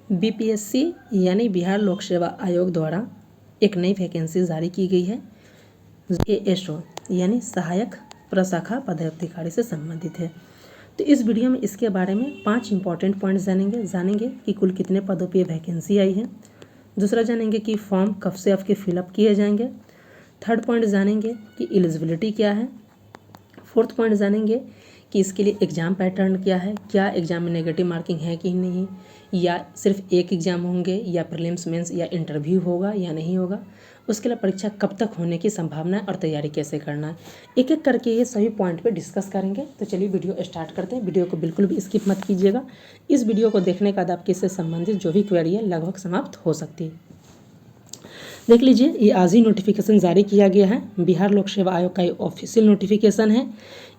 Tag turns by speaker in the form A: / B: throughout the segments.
A: BPSC यानी बिहार लोक सेवा आयोग द्वारा एक नई वैकेंसी जारी की गई है। एएसओ यानी सहायक प्रशाखा पदाधिकारी से संबंधित है। तो इस वीडियो में इसके बारे में 5 इंपॉर्टेंट पॉइंट्स जानेंगे कि कुल कितने पदों पर वैकेंसी आई है। दूसरा जानेंगे कि फॉर्म कब से आपके फिलअप किए जाएंगे। थर्ड पॉइंट जानेंगे कि एलिजिबिलिटी क्या है। फोर्थ पॉइंट जानेंगे कि इसके लिए एग्ज़ाम पैटर्न क्या है, क्या एग्ज़ाम में नेगेटिव मार्किंग है कि नहीं, या सिर्फ एक एग्ज़ाम होंगे, या प्रीलिम्स मेंस या इंटरव्यू होगा या नहीं होगा। उसके लिए परीक्षा कब तक होने की संभावना है और तैयारी कैसे करना है, एक एक करके ये सभी पॉइंट पे डिस्कस करेंगे। तो चलिए वीडियो स्टार्ट करते हैं। वीडियो को बिल्कुल भी स्किप मत कीजिएगा। इस वीडियो को देखने के बाद आपके इससे संबंधित जो भी क्वेरी है लगभग समाप्त हो सकती है। देख लीजिए, ये आज ही नोटिफिकेशन जारी किया गया है। बिहार लोक सेवा आयोग का ये ऑफिशियल नोटिफिकेशन है।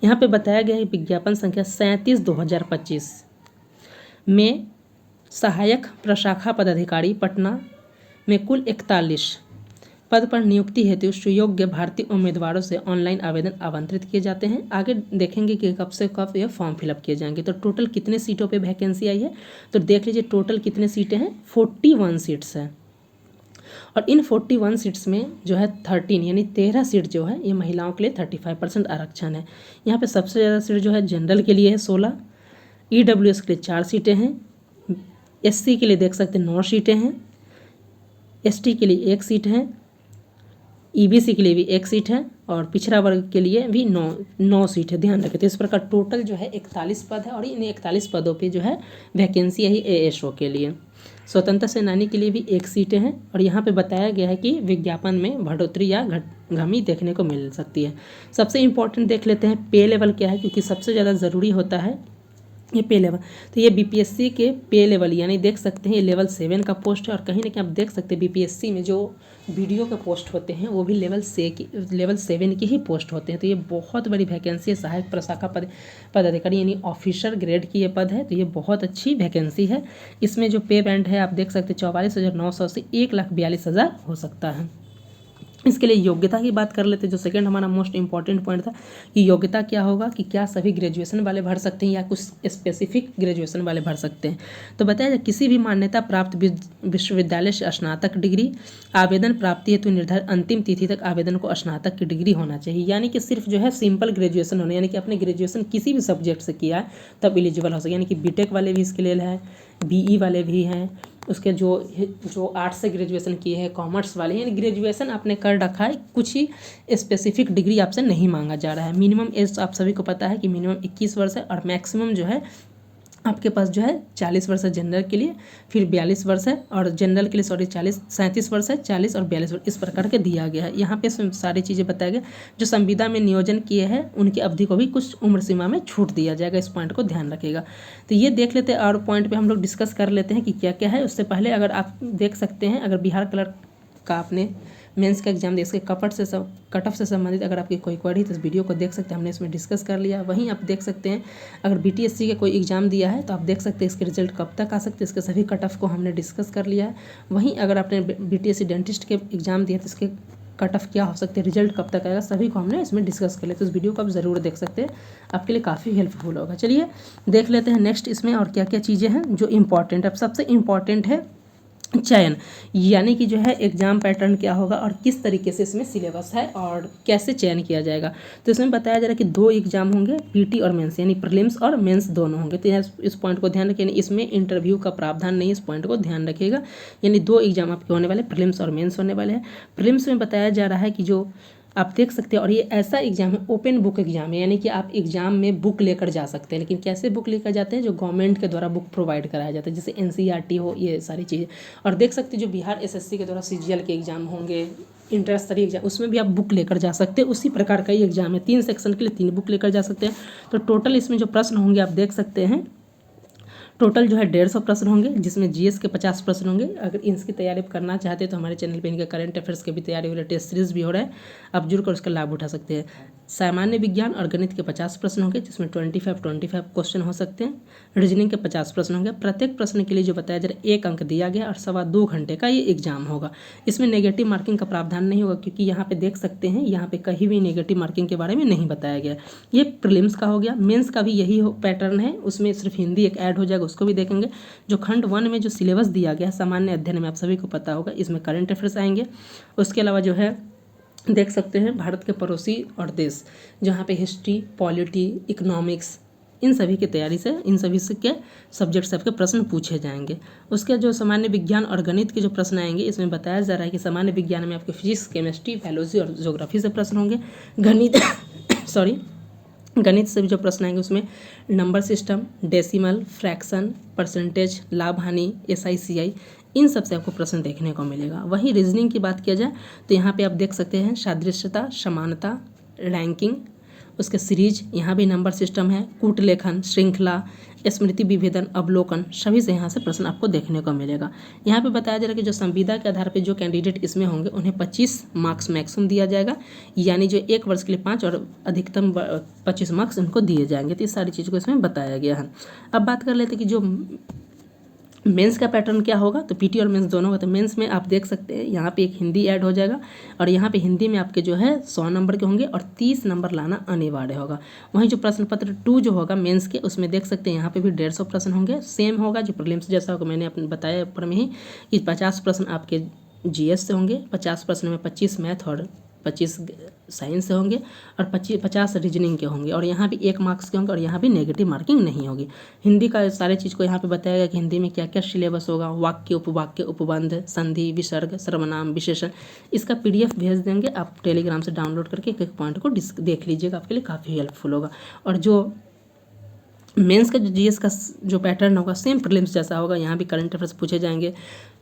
A: यहाँ पे बताया गया है विज्ञापन संख्या 37/2025 में सहायक प्रशाखा पदाधिकारी पटना में कुल 41 पद पर नियुक्ति हेतु सुयोग्य भारतीय उम्मीदवारों से ऑनलाइन आवेदन आमंत्रित किए जाते हैं। आगे देखेंगे कि कब से कब ये फॉर्म फिलअप किए जाएंगे। तो टोटल कितने सीटों पे वैकेंसी आई है, तो देख लीजिए टोटल कितने सीटें हैं, 41 सीट्स हैं। और इन 41 सीट्स में जो है 13 यानी 13 सीट जो है ये महिलाओं के लिए 35% आरक्षण है। यहाँ पे सबसे ज़्यादा सीट जो है जनरल के लिए है 16, ईडब्ल्यूएस के लिए 4 सीटें हैं, एससी के लिए देख सकते हैं 9 सीटें हैं, एसटी के लिए 1 सीट है, ईबीसी के लिए भी 1 सीट है, और पिछड़ा वर्ग के लिए भी 9 सीट है। ध्यान रखें। तो इस प्रकार टोटल जो है 41 पद है, और इन 41 पदों पे जो है वैकेंसी है एएसओ के लिए। स्वतंत्रता सेनानी के लिए भी 1 सीटें हैं, और यहाँ पे बताया गया है कि विज्ञापन में बढ़ोतरी या घमी देखने को मिल सकती है। सबसे इम्पोर्टेंट देख लेते हैं पे लेवल क्या है, क्योंकि सबसे ज़्यादा ज़रूरी होता है ये पे लेवल। तो ये बीपीएससी के पे लेवल यानी देख सकते हैं ये लेवल 7 का पोस्ट है, और कहीं ना कहीं आप देख सकते हैं बीपीएससी में जो वीडियो के पोस्ट लेवल लेवल 7 के ही पोस्ट होते हैं। तो ये बहुत बड़ी वैकेंसी है। सहायक प्रशाखा पदाधिकारी यानी ऑफिसर ग्रेड की ये पद है। तो ये बहुत अच्छी वैकेंसी है। इसमें जो पे बैंड है आप देख सकते हैं 44,900 से 1,42,000 हो सकता है। इसके लिए योग्यता की बात कर लेते हैं, जो सेकंड हमारा मोस्ट इंपॉर्टेंट पॉइंट था कि योग्यता क्या होगा, कि क्या सभी ग्रेजुएशन वाले भर सकते हैं या कुछ स्पेसिफिक ग्रेजुएशन वाले भर सकते हैं। तो बताया जाए किसी भी मान्यता प्राप्त विश्वविद्यालय से स्नातक डिग्री, आवेदन प्राप्ति हेतु निर्धारित अंतिम तिथि तक आवेदन को स्नातक की डिग्री होना चाहिए। यानी कि सिर्फ जो है सिंपल ग्रेजुएशन होना, यानी कि अपने ग्रेजुएशन किसी भी सब्जेक्ट से किया है तब एलिजिबल हो सके। यानी कि बीटेक वाले भी इसके लिए है, बीई वाले भी हैं, उसके जो आर्ट्स से ग्रेजुएशन किए हैं, कॉमर्स वाले, यानी ग्रेजुएशन आपने कर रखा है, कुछ ही स्पेसिफिक डिग्री आपसे नहीं मांगा जा रहा है। मिनिमम एज आप सभी को पता है कि मिनिमम 21 वर्ष है, और मैक्सिमम जो है आपके पास जो है 40 वर्ष है जनरल के लिए, फिर 42 वर्ष है, और जनरल के लिए 37 वर्ष है, 40 और 42 वर्ष इस प्रकार के दिया गया है। यहाँ पे सारी चीज़ें बताया गया। जो संविदा में नियोजन किए हैं उनकी अवधि को भी कुछ उम्र सीमा में छूट दिया जाएगा। इस पॉइंट को ध्यान रखिएगा। तो ये देख लेते हैं, और पॉइंट पे हम लोग डिस्कस कर लेते हैं कि क्या क्या है। उससे पहले अगर आप देख सकते हैं, अगर बिहार क्लर्क का आपने मेंस का एग्जाम दे, इसके कट ऑफ से संबंधित अगर आपकी कोई क्वेरी तो इस वीडियो को देख सकते हैं, हमने इसमें डिस्कस कर लिया। वहीं आप देख सकते हैं अगर बीटीएससी का कोई एग्जाम दिया है तो आप देख सकते हैं इसके रिजल्ट कब तक आ सकते हैं, इसके सभी कट ऑफ को हमने डिस्कस कर लिया है। वहीं अगर आपने बीटीएससी डेंटिस्ट के एग्जाम दिया तो इसके कट ऑफ क्या हो सकते हैं, रिजल्ट कब तक आएगा, सभी को हमने इसमें डिस्कस कर लिया। तो इस वीडियो को आप ज़रूर देख सकते हैं, आपके लिए काफ़ी हेल्पफुल होगा। चलिए देख लेते हैं नेक्स्ट इसमें और क्या क्या चीज़ें हैं जो इम्पॉर्टेंट है। अब सबसे इम्पॉर्टेंट है चयन, यानी कि जो है एग्जाम पैटर्न क्या होगा और किस तरीके से इसमें सिलेबस है और कैसे चयन किया जाएगा। तो इसमें बताया जा रहा है कि 2 एग्जाम होंगे, पीटी और मेंस, यानी प्रीलिम्स और मेंस दोनों होंगे। तो इस पॉइंट को ध्यान रखिए, इसमें इंटरव्यू का प्रावधान नहीं है, इस पॉइंट को ध्यान रखिएगा। यानी 2 एग्जाम आपके होने वाले, प्रीलिम्स और मेंस होने वाले हैं। प्रीलिम्स में बताया जा रहा है कि जो आप देख सकते हैं, और ये ऐसा एग्जाम है, ओपन बुक एग्जाम है, यानी कि आप एग्जाम में बुक लेकर जा सकते हैं। लेकिन कैसे बुक लेकर जाते हैं, जो गवर्नमेंट के द्वारा बुक प्रोवाइड कराया जाता है, जैसे एनसीईआरटी हो, ये सारी चीज़ें। और देख सकते हैं जो बिहार एसएससी के द्वारा सीजीएल के एग्जाम होंगे, इंटर स्तरीय एग्जाम, उसमें भी आप बुक लेकर जा सकते हैं। उसी प्रकार का ही एग्जाम है, 3 सेक्शन के लिए 3 बुक लेकर जा सकते हैं। तो टोटल इसमें जो प्रश्न होंगे आप देख सकते हैं, टोटल जो है 150 प्रश्न होंगे, जिसमें जीएस के 50 प्रश्न होंगे। अगर इसकी तैयारी करना चाहते हैं तो हमारे चैनल पे इनके करंट अफेयर्स की भी तैयारी हो रही है, टेस्ट सीरीज भी हो रहा है, आप जुड़ कर उसका लाभ उठा सकते हैं। सामान्य विज्ञान और गणित के 50 प्रश्न होंगे, जिसमें 25 क्वेश्चन हो सकते हैं। रीजनिंग के 50 प्रश्न होंगे। प्रत्येक प्रश्न के लिए जो बताया जा रहा है 1 अंक दिया गया और 2.25 घंटे का ये एग्जाम होगा। इसमें नेगेटिव मार्किंग का प्रावधान नहीं होगा, क्योंकि यहाँ पे देख सकते हैं यहाँ पे कहीं भी नेगेटिव मार्किंग के बारे में नहीं बताया गया। ये प्रीलिम्स का हो गया। मेंस का भी यही पैटर्न है, उसमें सिर्फ हिंदी एक ऐड हो जाएगा, उसको भी देखेंगे। जो खंड 1 में जो सिलेबस दिया गया है सामान्य अध्ययन में, आप सभी को पता होगा, इसमें करंट अफेयर्स आएंगे। उसके अलावा जो है देख सकते हैं भारत के पड़ोसी और देश, जहाँ पे हिस्ट्री, पॉलिटी, इकोनॉमिक्स, इन सभी की तैयारी से इन सभी से के सब्जेक्ट सबके प्रश्न पूछे जाएंगे। उसके जो सामान्य विज्ञान और गणित के जो प्रश्न आएंगे, इसमें बताया जा रहा है कि सामान्य विज्ञान में आपके फिजिक्स, केमिस्ट्री, बायोलॉजी और ज्योग्राफी से प्रश्न होंगे। गणित से भी जो प्रश्न आएंगे उसमें number system, decimal, fraction, percentage, लाभ हानि, SI, CI, इन सब से आपको प्रश्न देखने को मिलेगा। वहीं रीजनिंग की बात किया जाए तो यहाँ पे आप देख सकते हैं सादृश्यता, समानता, रैंकिंग, उसके सीरीज, यहाँ भी नंबर सिस्टम है, कूट लेखन, श्रृंखला, स्मृति विभेदन, अवलोकन, सभी से यहाँ से प्रश्न आपको देखने को मिलेगा। यहाँ पे बताया जा रहा है कि जो संविदा के आधार पर जो कैंडिडेट इसमें होंगे उन्हें 25 मार्क्स मैक्सिमम दिया जाएगा, यानी जो 1 वर्ष के लिए 5 और अधिकतम 25 मार्क्स उनको दिए जाएंगे। तो इस सारी चीज़ को इसमें बताया गया है। अब बात कर लेते हैं कि जो मेंस का पैटर्न क्या होगा। तो पीटी और मेंस दोनों का। तो मेंस में आप देख सकते हैं यहाँ पे एक हिंदी ऐड हो जाएगा, और यहाँ पे हिंदी में आपके जो है 100 नंबर के होंगे और 30 नंबर लाना अनिवार्य होगा। वहीं जो प्रश्न पत्र 2 जो होगा मेंस के, उसमें देख सकते हैं यहाँ पे भी 150 प्रश्न होंगे। सेम होगा जो प्रीलिम्स जैसा होगा, मैंने अपने बताया ऊपर में ही कि 50 प्रश्न आपके GS से होंगे, 50 प्रश्न में 25 मैथ और 25 साइंस से होंगे, और 50 रीजनिंग के होंगे, और यहाँ भी 1 मार्क्स के होंगे, और यहाँ भी नेगेटिव मार्किंग नहीं होगी। हिंदी का सारे चीज़ को यहाँ पे बताया गया कि हिंदी में क्या क्या सिलेबस होगा, वाक्य, उपवाक्य, उपबंध, संधि, विसर्ग, सर्वनाम, विशेषण। इसका PDF भेज देंगे, आप टेलीग्राम से डाउनलोड करके एक पॉइंट को देख लीजिएगा, आपके लिए काफ़ी हेल्पफुल होगा। और जो मेंस का जो GS का जो पैटर्न होगा सेम प्रीलिम्स जैसा होगा। यहाँ भी करंट अफेयर्स पूछे जाएंगे,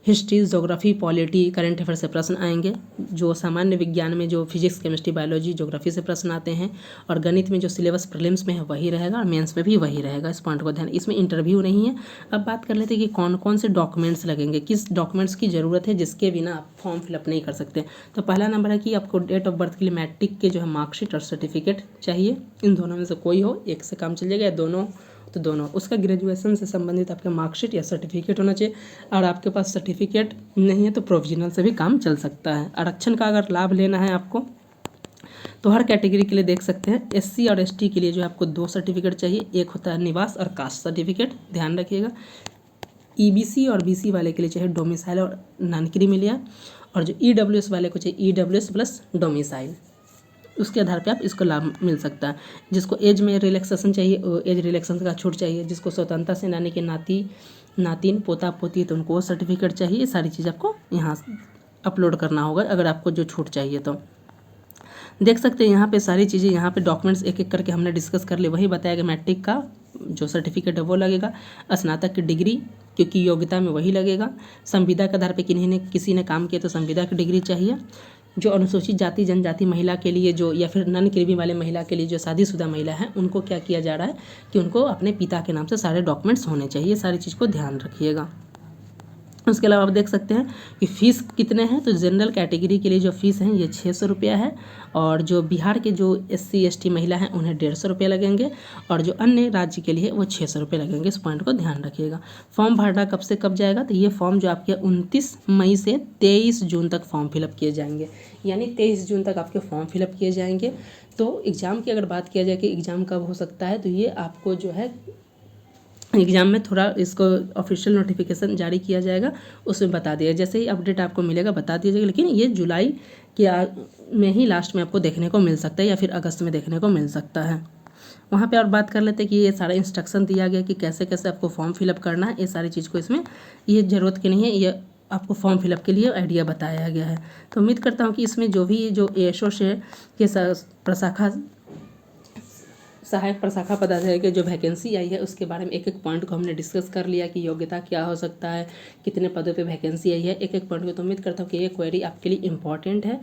A: history, geography, polity, current affair से प्रश्न आएंगे। जो सामान्य विज्ञान में जो फिजिक्स, केमिस्ट्री, बायोलॉजी, ज्योग्राफी से प्रश्न आते हैं, और गणित में जो सिलेबस प्रीलिम्स में है वही रहेगा और मेंस में भी वही रहेगा। इस पॉइंट को ध्यान, इसमें इंटरव्यू नहीं है। अब बात कर लेते हैं कि कौन कौन से डॉक्यूमेंट्स लगेंगे, किस डॉक्यूमेंट्स की ज़रूरत है जिसके बिना आप फॉर्म फिलअप नहीं कर सकते। तो पहला नंबर है कि आपको डेट ऑफ बर्थ के लिए मैट्रिक के जो है मार्कशीट और सर्टिफिकेट चाहिए। इन दोनों में से कोई हो, एक से काम चल जाएगा, या दोनों तो दोनों। उसका ग्रेजुएशन से संबंधित आपका मार्कशीट या सर्टिफिकेट होना चाहिए, और आपके पास सर्टिफिकेट नहीं है तो प्रोविजनल से भी काम चल सकता है। आरक्षण का अगर लाभ लेना है आपको, तो हर कैटेगरी के लिए देख सकते हैं SC और ST के लिए जो आपको 2 सर्टिफिकेट चाहिए। एक होता है निवास और कास्ट सर्टिफिकेट, ध्यान रखिएगा। EBC और BC वाले के लिए चाहिए डोमिसाइल और नॉन क्रीमिलियर, और जो EWS वाले को चाहिए EWS प्लस डोमिसाइल। उसके आधार पे आप इसको लाभ मिल सकता है। जिसको एज में रिलैक्सेशन चाहिए, एज रिलैक्सेशन का छूट चाहिए। जिसको स्वतंत्रता सेनानी के नातिन, पोता पोती, तो उनको वो सर्टिफिकेट चाहिए। ये सारी चीज़ आपको यहाँ अपलोड करना होगा अगर आपको जो छूट चाहिए। तो देख सकते हैं यहाँ पे सारी चीज़ें, यहाँ पे डॉक्यूमेंट्स एक एक करके हमने डिस्कस कर लिए। वही बताया गया मैट्रिक का जो सर्टिफिकेट है वो लगेगा, स्नातक की डिग्री क्योंकि योग्यता में वही लगेगा। संविदा के आधार पे किसी ने काम किया तो संविदा की डिग्री चाहिए। जो अनुसूचित जाति जनजाति महिला के लिए जो, या फिर नॉन क्रीमी वाले महिला के लिए जो शादीशुदा महिला है, उनको क्या किया जा रहा है कि उनको अपने पिता के नाम से सारे डॉक्यूमेंट्स होने चाहिए। सारी चीज़ को ध्यान रखिएगा। उसके अलावा आप देख सकते हैं कि फ़ीस कितने हैं। तो जनरल कैटेगरी के लिए जो फ़ीस है ये 600 रुपया है, और जो बिहार के जो SC ST महिला हैं उन्हें 150 रुपये लगेंगे, और जो अन्य राज्य के लिए वो 600 रुपये लगेंगे। इस पॉइंट को ध्यान रखिएगा। फॉर्म भरना कब से कब जाएगा, तो ये फॉर्म जो आपके 29 मई से 23 जून तक फॉर्म फिलअप किए जाएंगे, यानी 23 जून तक आपके फॉर्म फिलअप किए जाएंगे। तो एग्ज़ाम की अगर बात किया जाए कि एग्ज़ाम कब हो सकता है, तो ये आपको जो है एग्ज़ाम में थोड़ा इसको ऑफिशियल नोटिफिकेशन जारी किया जाएगा, उसमें बता दिया, जैसे ही अपडेट आपको मिलेगा बता दिया जाएगा। लेकिन ये जुलाई के में ही लास्ट में आपको देखने को मिल सकता है, या फिर अगस्त में देखने को मिल सकता है। वहाँ पे और बात कर लेते हैं कि ये सारा इंस्ट्रक्शन दिया गया कि कैसे कैसे आपको फॉर्म फिलअप करना है। ये सारी चीज़ को इसमें ये ज़रूरत की नहीं है, ये आपको फॉर्म फिलअप के लिए आइडिया बताया गया है। तो उम्मीद करता हूँ कि इसमें जो भी जो ASO से के प्रशाखा सहायक प्रशाखा पदाधिकारी की जो वैकेंसी आई है उसके बारे में एक एक पॉइंट को हमने डिस्कस कर लिया कि योग्यता क्या हो सकता है, कितने पदों पे वैकेंसी आई है, एक एक पॉइंट को। तो उम्मीद करता हूँ कि ये क्वेरी आपके लिए इम्पॉर्टेंट है।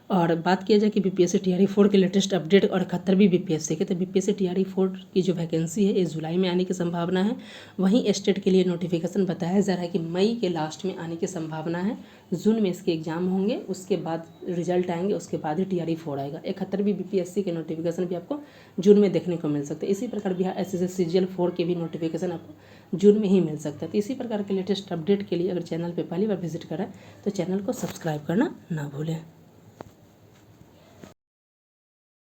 A: और बात किया जाए कि बीपीएससी टीआरई 4 के लेटेस्ट अपडेट और 71वीं बीपीएससी के, तो बीपीएससी टीआरई 4 की जो वैकेंसी है इस जुलाई में आने की संभावना है। वहीं स्टेट के लिए नोटिफिकेशन बताया जा रहा है कि मई के लास्ट में आने की संभावना है। जून में इसके एग्जाम होंगे, उसके बाद रिजल्ट आएंगे, उसके बाद ही टीआरई 4 आएगा। 71वीं बीपीएससी के नोटिफिकेशन भी आपको जून में देखने को मिल सकते हैं। इसी प्रकार बिहार एसएससी सीजीएल 4 के भी नोटिफिकेशन आपको जून में ही मिल सकता है। तो इसी प्रकार के लेटेस्ट अपडेट के लिए अगर चैनल पर पहली बार विजिट करें तो चैनल को सब्सक्राइब करना ना भूलें।